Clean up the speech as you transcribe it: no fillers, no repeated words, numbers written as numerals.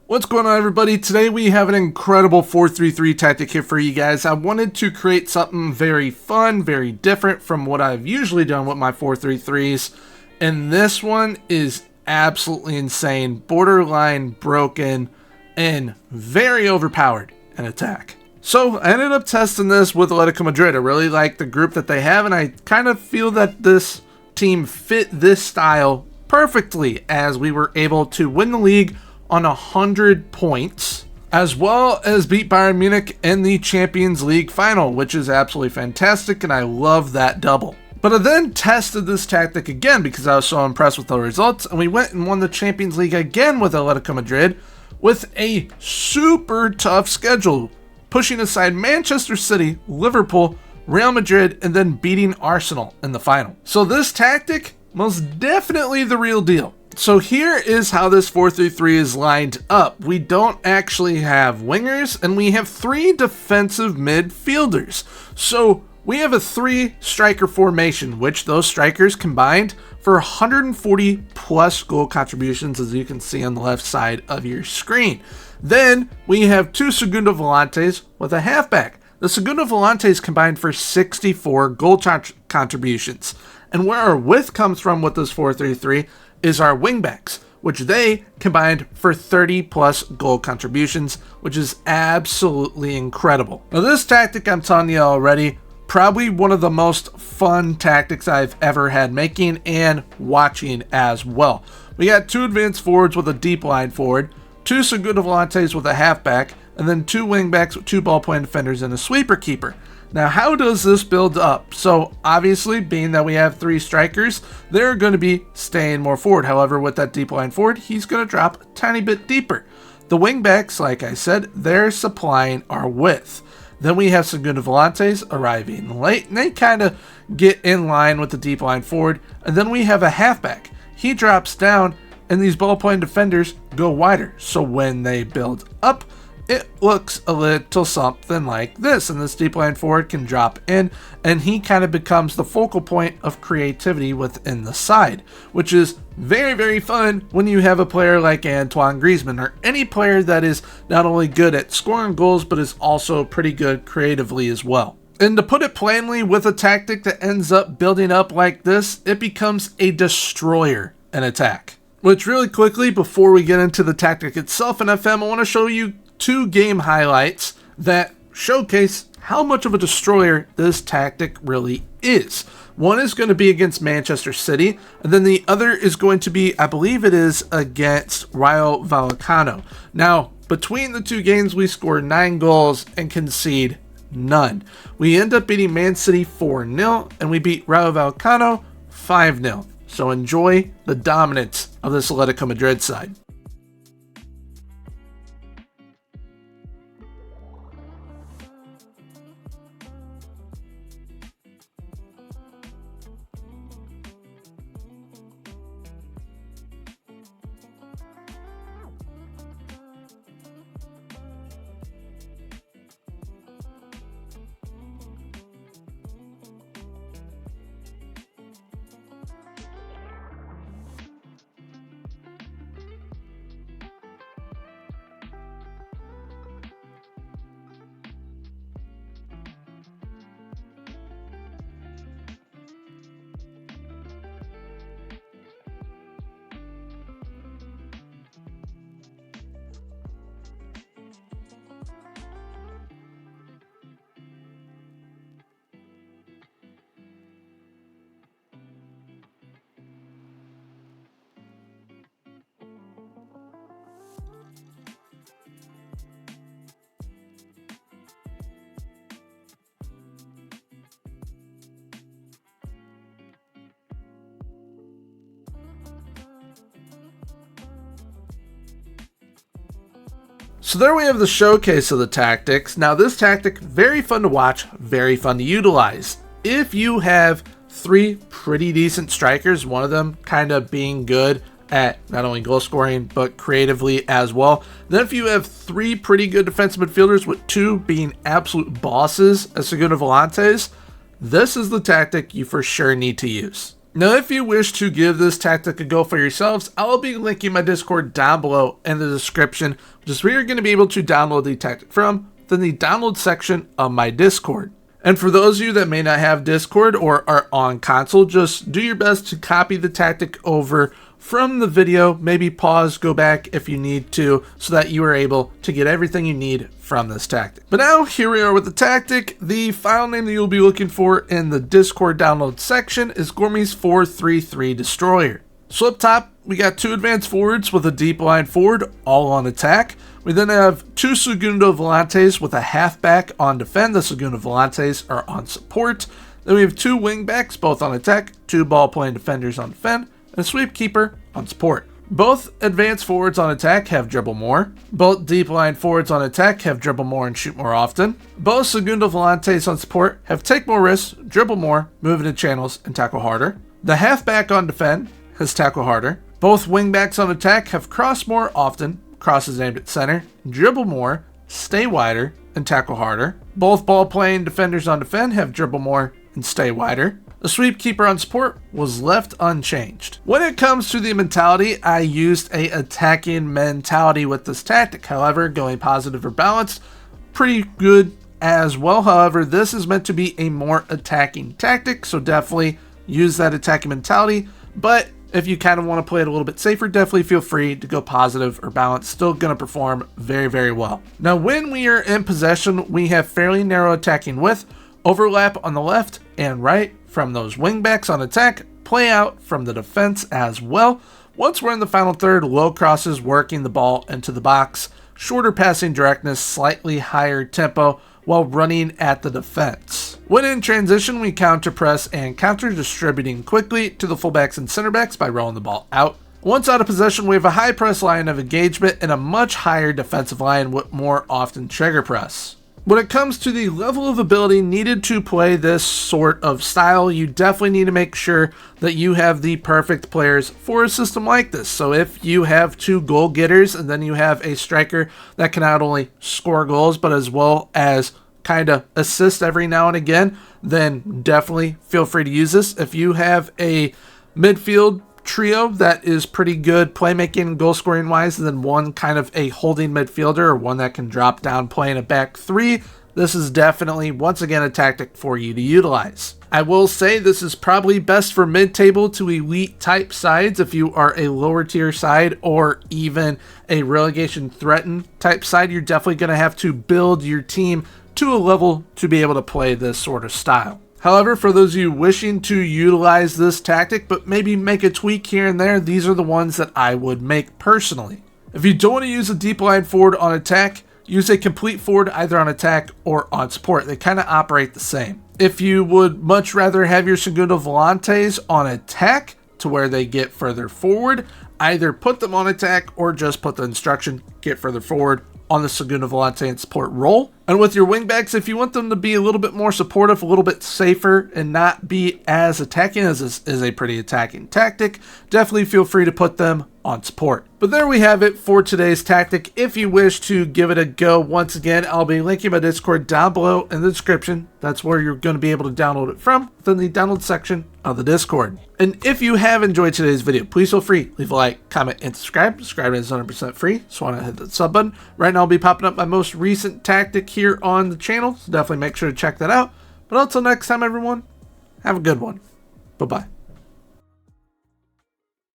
What's going on, everybody? Today we have an incredible 4-3-3 tactic here for you guys. I wanted to create something very fun, very different from what I've usually done with my 4-3-3s. And this one is absolutely insane, borderline broken, and very overpowered in attack. So I ended up testing this with Atletico Madrid. I really like the group that they have, and I kind of feel that this team fit this style perfectly, as we were able to win the league on 100 points, as well as beat Bayern Munich in the Champions League final, which is absolutely fantastic, and I love that double. But I then tested this tactic again because I was so impressed with the results, and we went and won the Champions League again with Atletico Madrid with a super tough schedule, pushing aside Manchester City, Liverpool, Real Madrid, and then beating Arsenal in the final. So this tactic, most definitely the real deal. So here is how this 4-3-3 is lined up. We don't actually have wingers, and we have 3 defensive midfielders. So we have a 3-striker formation, which those strikers combined for 140 plus goal contributions, as you can see on the left side of your screen. Then we have 2 Segundo Volantes with a halfback. The Segundo Volantes combined for 64 goal contributions. And where our width comes from with this 4-3-3 is our wingbacks, which they combined for 30 plus goal contributions, which is absolutely incredible. Now this tactic, I'm telling you already, probably one of the most fun tactics I've ever had making and watching as well. We got 2 advanced forwards with a deep line forward, 2 Segundo Volantes with a halfback, and then 2 wingbacks with 2 ball-playing defenders and a sweeper keeper. Now, how does this build up? So, obviously, being that we have 3 strikers, they're going to be staying more forward. However, with that deep line forward, he's going to drop a tiny bit deeper. The wingbacks, like I said, they're supplying our width. Then we have Segundo Volantes arriving late, and they kind of get in line with the deep line forward. And then we have a halfback. He drops down, and these ball-playing defenders go wider. So when they build up, it looks a little something like this, and this deep line forward can drop in, and he kind of becomes the focal point of creativity within the side, which is very, very fun when you have a player like Antoine Griezmann, or any player that is not only good at scoring goals, but is also pretty good creatively as well. And to put it plainly, with a tactic that ends up building up like this, it becomes a destroyer in attack. Which, really quickly, before we get into the tactic itself in FM, I want to show you 2 game highlights that showcase how much of a destroyer this tactic really is. One is going to be against Manchester City, and then the other is going to be, I believe it is, against Rayo Vallecano. Now, between the 2 games, we scored 9 goals and concede none. We end up beating Man City 4-0, and we beat Rayo Vallecano 5-0. So enjoy the dominance of this Atletico Madrid side. So there we have the showcase of the tactics. Now this tactic, very fun to watch, very fun to utilize. If you have 3 pretty decent strikers, one of them kind of being good at not only goal scoring, but creatively as well. Then if you have 3 pretty good defensive midfielders with 2 being absolute bosses as Segundo Volantes, this is the tactic you for sure need to use. Now, if you wish to give this tactic a go for yourselves, I'll be linking my Discord down below in the description, which is where you're going to be able to download the tactic from, then the download section of my Discord. And for those of you that may not have Discord or are on console, just do your best to copy the tactic over from the video, maybe pause, go back if you need to, so that you are able to get everything you need from this tactic. But now, here we are with the tactic. The file name that you'll be looking for in the Discord download section is Gormy's 433 Destroyer. So up top, we got 2 advanced forwards with a deep line forward, all on attack. We then have 2 Segundo Volantes with a halfback on defend. The Segundo Volantes are on support. Then we have 2 wingbacks, both on attack, 2 ball-playing defenders on defend, and a sweep keeper on support. Both advanced forwards on attack have dribble more. Both deep line forwards on attack have dribble more and shoot more often. Both Segundo Volantes on support have take more risks, dribble more, move into channels, and tackle harder. The halfback on defend has tackle harder. Both wingbacks on attack have cross more often, crosses aimed at center, dribble more, stay wider, and tackle harder. Both ball-playing defenders on defend have dribble more and stay wider. The sweep keeper on support was left unchanged. When it comes to the mentality, I used a attacking mentality with this tactic. However, going positive or balanced, pretty good as well. However, this is meant to be a more attacking tactic, so definitely use that attacking mentality. But if you kind of want to play it a little bit safer, definitely feel free to go positive or balanced. Still going to perform very, very well. Now, when we are in possession, we have fairly narrow attacking width, overlap on the left and right from those wingbacks on attack, play out from the defense as well. Once we're in the final third, low crosses working the ball into the box, shorter passing directness, slightly higher tempo while running at the defense. When in transition, we counter press and counter, distributing quickly to the fullbacks and center backs by rolling the ball out. Once out of possession, we have a high press line of engagement and a much higher defensive line with more often trigger press. When it comes to the level of ability needed to play this sort of style, you definitely need to make sure that you have the perfect players for a system like this. So if you have 2 goal getters and then you have a striker that can not only score goals but as well as kind of assist every now and again, then definitely feel free to use this. If you have a midfield trio that is pretty good playmaking and goal scoring wise, and then one kind of a holding midfielder or one that can drop down playing a back 3, this is definitely once again a tactic for you to utilize. I will say this is probably best for mid-table to elite type sides. If you are a lower tier side or even a relegation threatened type side, you're definitely going to have to build your team to a level to be able to play this sort of style. However, for those of you wishing to utilize this tactic, but maybe make a tweak here and there, these are the ones that I would make personally. If you don't want to use a deep line forward on attack, use a complete forward either on attack or on support. They kind of operate the same. If you would much rather have your Segundo Volantes on attack to where they get further forward, either put them on attack or just put the instruction, get further forward on the Segundo Volante and support role. And with your wingbacks, if you want them to be a little bit more supportive, a little bit safer, and not be as attacking, as this is a pretty attacking tactic, definitely feel free to put them on support. But there we have it for today's tactic. If you wish to give it a go, once again, I'll be linking my Discord down below in the description. That's where you're going to be able to download it from, within the download section of the Discord. And if you have enjoyed today's video, please feel free, leave a like, comment, and subscribe. Subscribing is 100% free, so why not hit that sub button. Right now I'll be popping up my most recent tactic here on the channel, so definitely make sure to check that out. But until next time, everyone, have a good one. Bye-bye.